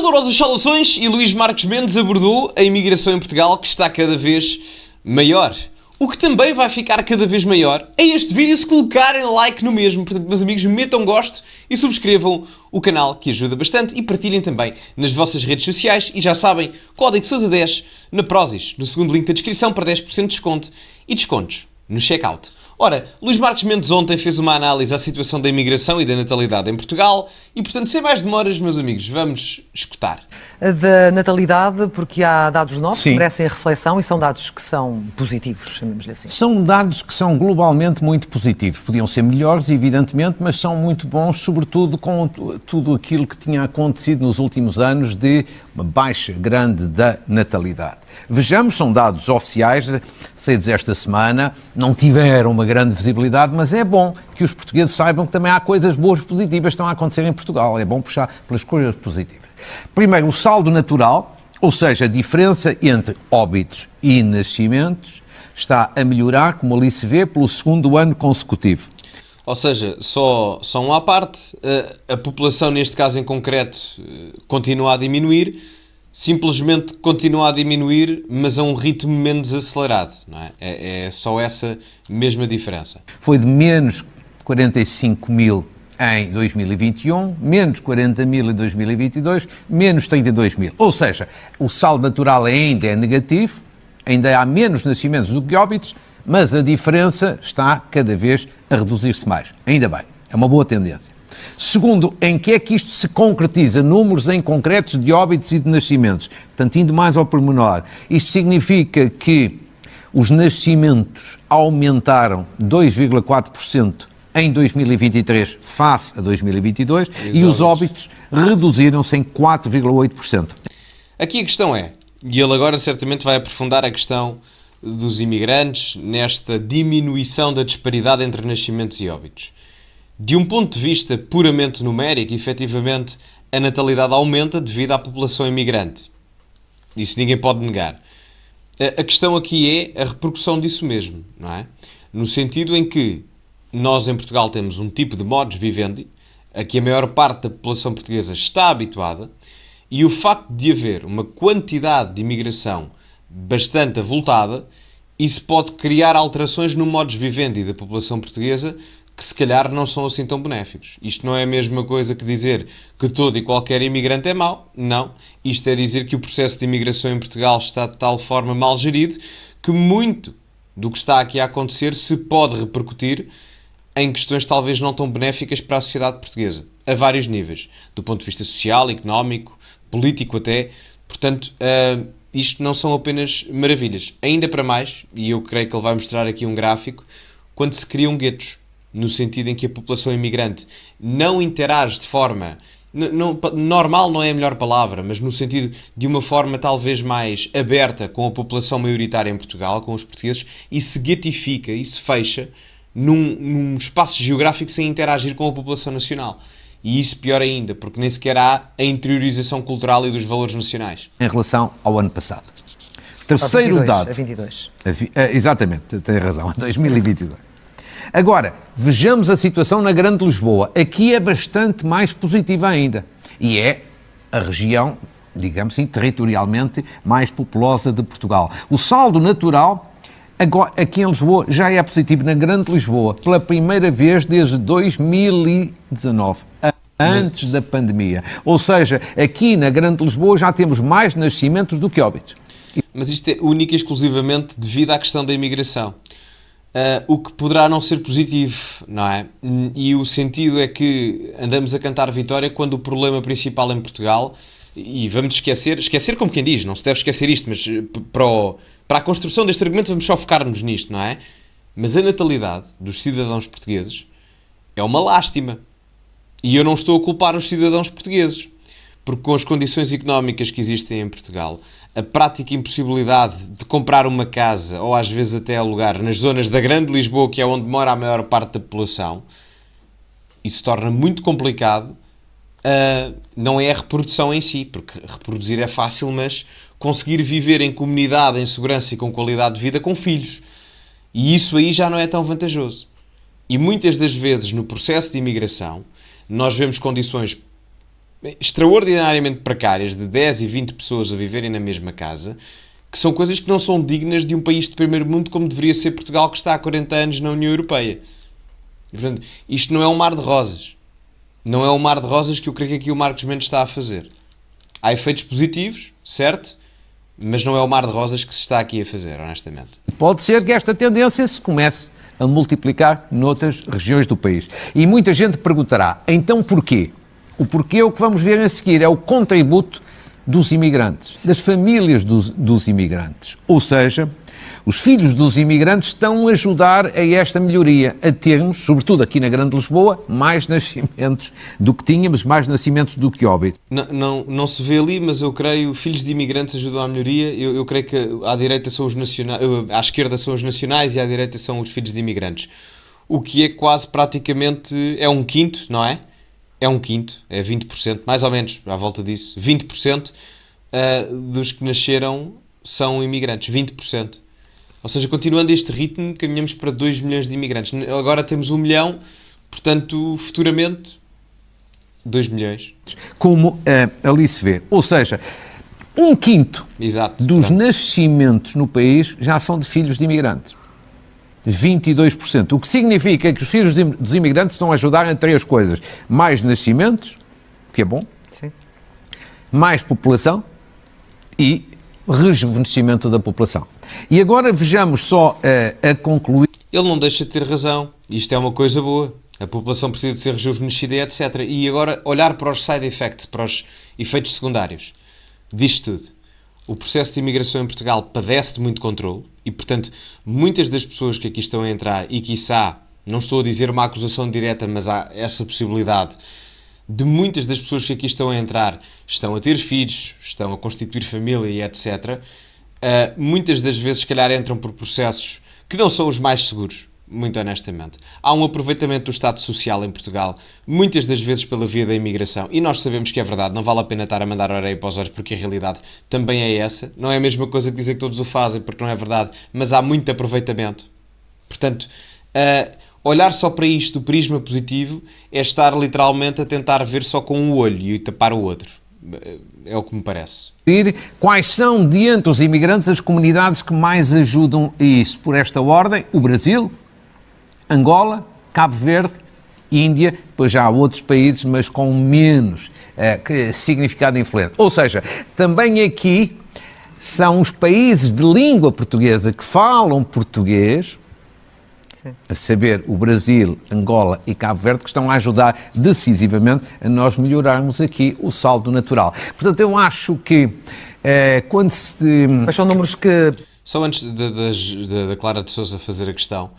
Calorosas saudações, e Luís Marques Mendes abordou a imigração em Portugal, que está cada vez maior. O que também vai ficar cada vez maior é este vídeo se colocarem like no mesmo. Portanto, meus amigos, metam gosto e subscrevam o canal, que ajuda bastante, e partilhem também nas vossas redes sociais. E já sabem, código Sousa10 na Prozis, no segundo link da descrição, para 10% de desconto e descontos no checkout. Ora, Luís Marques Mendes ontem fez uma análise à situação da imigração e da natalidade em Portugal e, portanto, sem mais demoras, meus amigos, vamos escutar. Da natalidade, porque há dados novos Sim. que merecem a reflexão e são dados que são positivos, chamemos-lhe assim. São dados que são globalmente muito positivos. Podiam ser melhores, evidentemente, mas são muito bons, sobretudo com tudo aquilo que tinha acontecido nos últimos anos de uma baixa grande da natalidade. Vejamos, são dados oficiais, saídos esta semana, não tiveram uma grande visibilidade, mas é bom que os portugueses saibam que também há coisas boas positivas que estão a acontecer em Portugal. É bom puxar pelas coisas positivas. Primeiro, o saldo natural, ou seja, a diferença entre óbitos e nascimentos, está a melhorar, como ali se vê, pelo segundo ano consecutivo. Ou seja, só um à parte, a população, neste caso em concreto, continua a diminuir, simplesmente continua a diminuir, mas a um ritmo menos acelerado, não é? É só essa mesma diferença. Foi de menos 45 mil em 2021, menos 40 mil em 2022, menos 32 mil. Ou seja, o saldo natural ainda é negativo, ainda há menos nascimentos do que óbitos, mas a diferença está cada vez a reduzir-se mais. Ainda bem, é uma boa tendência. Segundo, em que é que isto se concretiza? Números em concretos de óbitos e de nascimentos. Portanto, indo mais ao pormenor, isto significa que os nascimentos aumentaram 2,4% em 2023 face a 2022 e os óbitos reduziram-se em 4,8%. Aqui a questão é, e ele agora certamente vai aprofundar a questão dos imigrantes nesta diminuição da disparidade entre nascimentos e óbitos. De um ponto de vista puramente numérico, efetivamente, a natalidade aumenta devido à população imigrante. Isso ninguém pode negar. A questão aqui é a repercussão disso mesmo, não é? No sentido em que nós em Portugal temos um tipo de modus vivendi a que a maior parte da população portuguesa está habituada, e o facto de haver uma quantidade de imigração bastante avultada, isso pode criar alterações no modus vivendi da população portuguesa que se calhar não são assim tão benéficos. Isto não é a mesma coisa que dizer que todo e qualquer imigrante é mau. Não. Isto é dizer que o processo de imigração em Portugal está de tal forma mal gerido que muito do que está aqui a acontecer se pode repercutir em questões talvez não tão benéficas para a sociedade portuguesa, a vários níveis, do ponto de vista social, económico, político até. Portanto, isto não são apenas maravilhas. Ainda para mais, e eu creio que ele vai mostrar aqui um gráfico, quando se criam guetos, no sentido em que a população imigrante não interage de forma... normal não é a melhor palavra, mas no sentido de uma forma talvez mais aberta com a população maioritária em Portugal, com os portugueses, e se guetifica e se fecha num espaço geográfico sem interagir com a população nacional. E isso pior ainda, porque nem sequer há a interiorização cultural e dos valores nacionais. Em relação ao ano passado. Terceiro 22, dado. A 22. Exatamente, tem razão, a 2022. Agora, vejamos a situação na Grande Lisboa. Aqui é bastante mais positiva ainda. E é a região, digamos assim, territorialmente mais populosa de Portugal. O saldo natural, agora, aqui em Lisboa, já é positivo na Grande Lisboa, pela primeira vez desde 2019. Antes da pandemia. Ou seja, aqui na Grande Lisboa já temos mais nascimentos do que óbitos. Mas isto é única e exclusivamente devido à questão da imigração. O que poderá não ser positivo, não é? E o sentido é que andamos a cantar vitória quando o problema principal em Portugal, e vamos esquecer como quem diz, não se deve esquecer isto, mas para a construção deste argumento vamos só focar-nos nisto, não é? Mas a natalidade dos cidadãos portugueses é uma lástima. E eu não estou a culpar os cidadãos portugueses, porque com as condições económicas que existem em Portugal, a prática impossibilidade de comprar uma casa, ou às vezes até alugar, nas zonas da Grande Lisboa, que é onde mora a maior parte da população, isso torna muito complicado. Não é a reprodução em si, porque reproduzir é fácil, mas conseguir viver em comunidade, em segurança e com qualidade de vida com filhos. E isso aí já não é tão vantajoso. E muitas das vezes no processo de imigração, nós vemos condições extraordinariamente precárias de 10 e 20 pessoas a viverem na mesma casa, que são coisas que não são dignas de um país de primeiro mundo como deveria ser Portugal, que está há 40 anos na União Europeia. E, portanto, isto não é um mar de rosas. Não é um mar de rosas que eu creio que aqui o Marcos Mendes está a fazer. Há efeitos positivos, certo? Mas não é o mar de rosas que se está aqui a fazer, honestamente. Pode ser que esta tendência se comece a multiplicar noutras regiões do país. E muita gente perguntará, então porquê? O porquê é o que vamos ver a seguir, é o contributo dos imigrantes, das famílias dos imigrantes. Ou seja, os filhos dos imigrantes estão a ajudar a esta melhoria, a termos, sobretudo aqui na Grande Lisboa, mais nascimentos do que tínhamos, mais nascimentos do que óbito. Não se vê ali, mas eu creio filhos de imigrantes ajudam à melhoria. Eu creio que à direita são os nacionais, à esquerda são os nacionais e à direita são os filhos de imigrantes. O que é quase praticamente, é um quinto, não é? É um quinto, é 20%, mais ou menos, à volta disso. 20% dos que nasceram são imigrantes, 20%. Ou seja, continuando este ritmo, caminhamos para 2 milhões de imigrantes. Agora temos 1 milhão, portanto, futuramente, 2 milhões. Como ali se vê. Ou seja, um quinto Exato, dos nascimentos no país já são de filhos de imigrantes. 22%. O que significa que os filhos dos imigrantes estão a ajudar em 3 coisas. Mais nascimentos, o que é bom. Sim. Mais população e rejuvenescimento da população. E agora vejamos só a concluir. Ele não deixa de ter razão. Isto é uma coisa boa. A população precisa de ser rejuvenescida e etc. E agora olhar para os side effects, para os efeitos secundários disto tudo. O processo de imigração em Portugal padece de muito controle e, portanto, muitas das pessoas que aqui estão a entrar e, quiçá, não estou a dizer uma acusação direta, mas há essa possibilidade de muitas das pessoas que aqui estão a entrar estão a ter filhos, estão a constituir família e etc. Muitas das vezes, se calhar, entram por processos que não são os mais seguros, muito honestamente. Há um aproveitamento do Estado Social em Portugal, muitas das vezes pela via da imigração, e nós sabemos que é verdade, não vale a pena estar a mandar areia para os olhos, porque a realidade também é essa. Não é a mesma coisa que dizer que todos o fazem, porque não é verdade, mas há muito aproveitamento. Portanto, olhar só para isto do prisma positivo é estar literalmente a tentar ver só com um olho e tapar o outro. É o que me parece. Quais são, diante dos imigrantes, as comunidades que mais ajudam a isso? Por esta ordem, o Brasil, Angola, Cabo Verde, Índia, depois já há outros países, mas com menos significado influente. Ou seja, também aqui são os países de língua portuguesa que falam português, Sim. a saber, o Brasil, Angola e Cabo Verde, que estão a ajudar decisivamente a nós melhorarmos aqui o saldo natural. Portanto, eu acho que quando se... Mas são números que... Só antes da Clara de Sousa fazer a questão,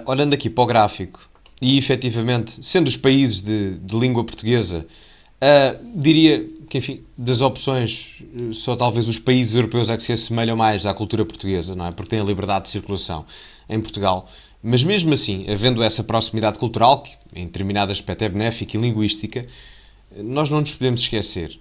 olhando aqui para o gráfico e, efetivamente, sendo os países de língua portuguesa, diria que, enfim, das opções, só talvez os países europeus é que se assemelham mais à cultura portuguesa, não é? Porque têm a liberdade de circulação em Portugal. Mas mesmo assim, havendo essa proximidade cultural, que em determinado aspecto é benéfica e linguística, nós não nos podemos esquecer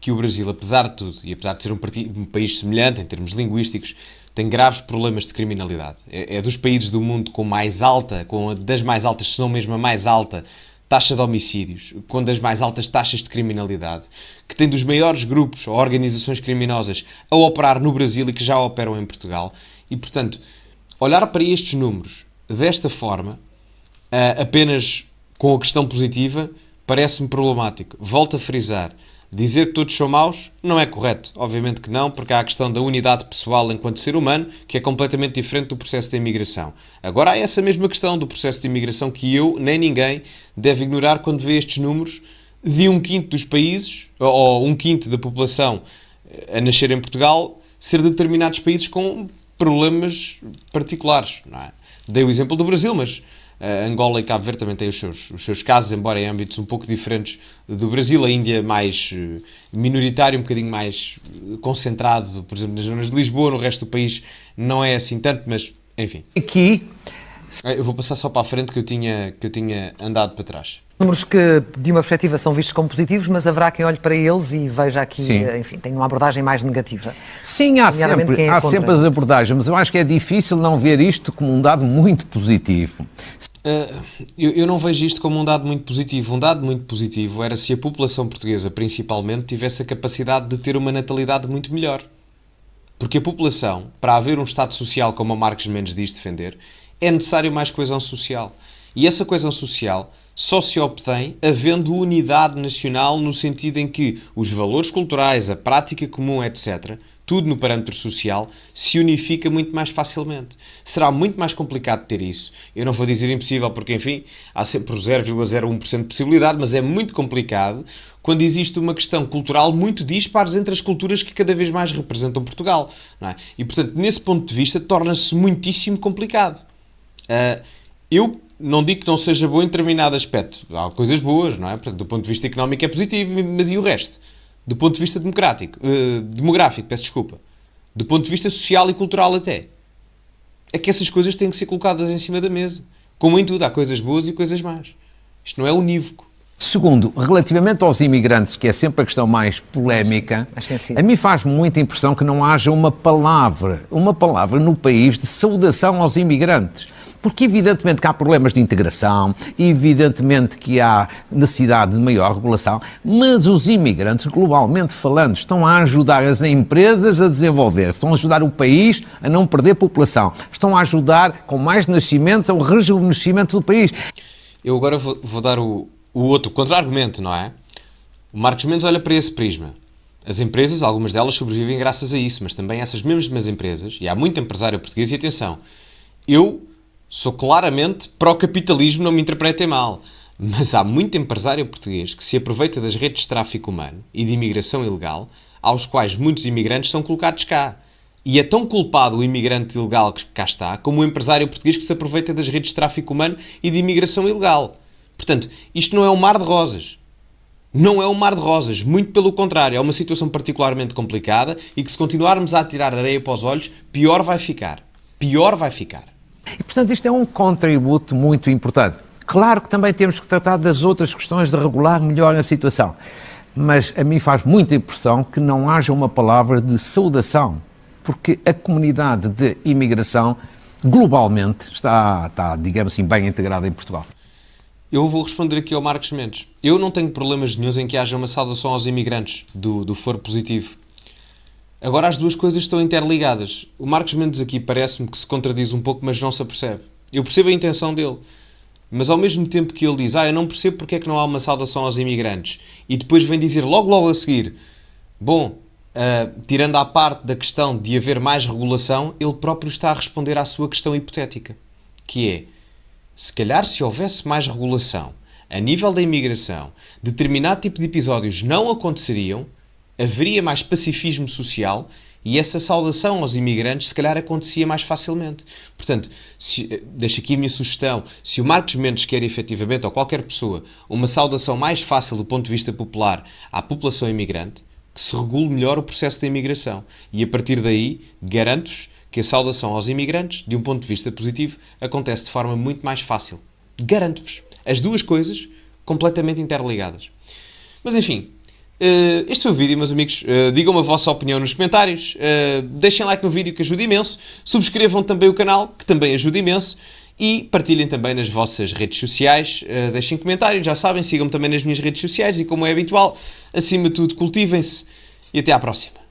que o Brasil, apesar de tudo, e apesar de ser um país semelhante em termos linguísticos, tem graves problemas de criminalidade. É dos países do mundo com mais alta, das mais altas, se não mesmo a mais alta, taxa de homicídios, com das mais altas taxas de criminalidade, que tem dos maiores grupos ou organizações criminosas a operar no Brasil e que já operam em Portugal. E, portanto, olhar para estes números desta forma, apenas com a questão positiva, parece-me problemático. Volto a frisar, dizer que todos são maus não é correto. Obviamente que não, porque há a questão da unidade pessoal enquanto ser humano, que é completamente diferente do processo de imigração. Agora há essa mesma questão do processo de imigração que eu, nem ninguém, deve ignorar quando vê estes números de 1/5 dos países, ou 1/5 da população a nascer em Portugal, ser de determinados países com problemas particulares, não é? Dei o exemplo do Brasil, mas Angola e Cabo Verde também têm os seus casos, embora em âmbitos um pouco diferentes do Brasil. A Índia mais minoritário, um bocadinho mais concentrado, por exemplo, nas zonas de Lisboa. No resto do país não é assim tanto, mas enfim. Aqui Eu vou passar só para a frente que eu tinha andado para trás. Números que, de uma perspectiva, são vistos como positivos, mas haverá quem olhe para eles e veja aqui, Sim. enfim, tem uma abordagem mais negativa. Sim, há Nomeadamente quem é contra. sempre as abordagens, mas eu acho que é difícil não ver isto como um dado muito positivo. Eu não vejo isto como um dado muito positivo. Um dado muito positivo era se a população portuguesa, principalmente, tivesse a capacidade de ter uma natalidade muito melhor. Porque a população, para haver um Estado social, como a Marcos Mendes diz defender, é necessário mais coesão social. E essa coesão social só se obtém havendo unidade nacional no sentido em que os valores culturais, a prática comum, etc., tudo no parâmetro social, se unifica muito mais facilmente. Será muito mais complicado ter isso. Eu não vou dizer impossível porque, enfim, há sempre 0,01% de possibilidade, mas é muito complicado quando existe uma questão cultural muito dispares entre as culturas que cada vez mais representam Portugal. Não é? E, portanto, nesse ponto de vista, torna-se muitíssimo complicado. Eu não digo que não seja bom em determinado aspecto. Há coisas boas, não é? Portanto, do ponto de vista económico é positivo, mas e o resto? Do ponto de vista demográfico, peço desculpa. Do ponto de vista social e cultural até. É que essas coisas têm que ser colocadas em cima da mesa. Como em tudo, há coisas boas e coisas más. Isto não é unívoco. Segundo, relativamente aos imigrantes, que é sempre a questão mais polémica, a mim faz muita impressão que não haja uma palavra no país de saudação aos imigrantes. Porque evidentemente que há problemas de integração, evidentemente que há necessidade de maior regulação, mas os imigrantes, globalmente falando, estão a ajudar as empresas a desenvolver, estão a ajudar o país a não perder população, estão a ajudar com mais nascimentos ao rejuvenescimento do país. Eu agora vou dar o outro contra-argumento, não é? O Marcos Mendes olha para esse prisma. As empresas, algumas delas sobrevivem graças a isso, mas também essas mesmas empresas, e há muito empresário português, e atenção, eu sou claramente pró-capitalismo, não me interpretem mal, mas há muito empresário português que se aproveita das redes de tráfico humano e de imigração ilegal, aos quais muitos imigrantes são colocados cá. E é tão culpado o imigrante ilegal que cá está, como o empresário português que se aproveita das redes de tráfico humano e de imigração ilegal. Portanto, isto não é um mar de rosas. Não é um mar de rosas, muito pelo contrário, é uma situação particularmente complicada e que se continuarmos a atirar areia para os olhos, pior vai ficar. Pior vai ficar. E, portanto, isto é um contributo muito importante. Claro que também temos que tratar das outras questões de regular melhor a situação, mas a mim faz muita impressão que não haja uma palavra de saudação, porque a comunidade de imigração, globalmente, está digamos assim, bem integrada em Portugal. Eu vou responder aqui ao Marcos Mendes. Eu não tenho problemas nenhuns em que haja uma saudação aos imigrantes, do foro positivo. Agora as duas coisas estão interligadas. O Marcos Mendes aqui parece-me que se contradiz um pouco, mas não se apercebe. Eu percebo a intenção dele, mas ao mesmo tempo que ele diz eu não percebo porque é que não há uma saudação aos imigrantes, e depois vem dizer logo a seguir, tirando à parte da questão de haver mais regulação, ele próprio está a responder à sua questão hipotética, que é, se calhar se houvesse mais regulação a nível da imigração, determinado tipo de episódios não aconteceriam, haveria mais pacifismo social e essa saudação aos imigrantes se calhar acontecia mais facilmente. Portanto, deixo aqui a minha sugestão, se o Marcos Mendes quer efetivamente, ou qualquer pessoa, uma saudação mais fácil do ponto de vista popular à população imigrante, que se regule melhor o processo da imigração. E a partir daí, garanto-vos que a saudação aos imigrantes, de um ponto de vista positivo, acontece de forma muito mais fácil. Garanto-vos. As duas coisas completamente interligadas. Mas enfim, este foi o vídeo, meus amigos. Digam-me a vossa opinião nos comentários. Deixem like no vídeo, que ajuda imenso. Subscrevam também o canal, que também ajuda imenso. E partilhem também nas vossas redes sociais. Deixem comentários, já sabem. Sigam-me também nas minhas redes sociais. E como é habitual, acima de tudo, cultivem-se. E até à próxima.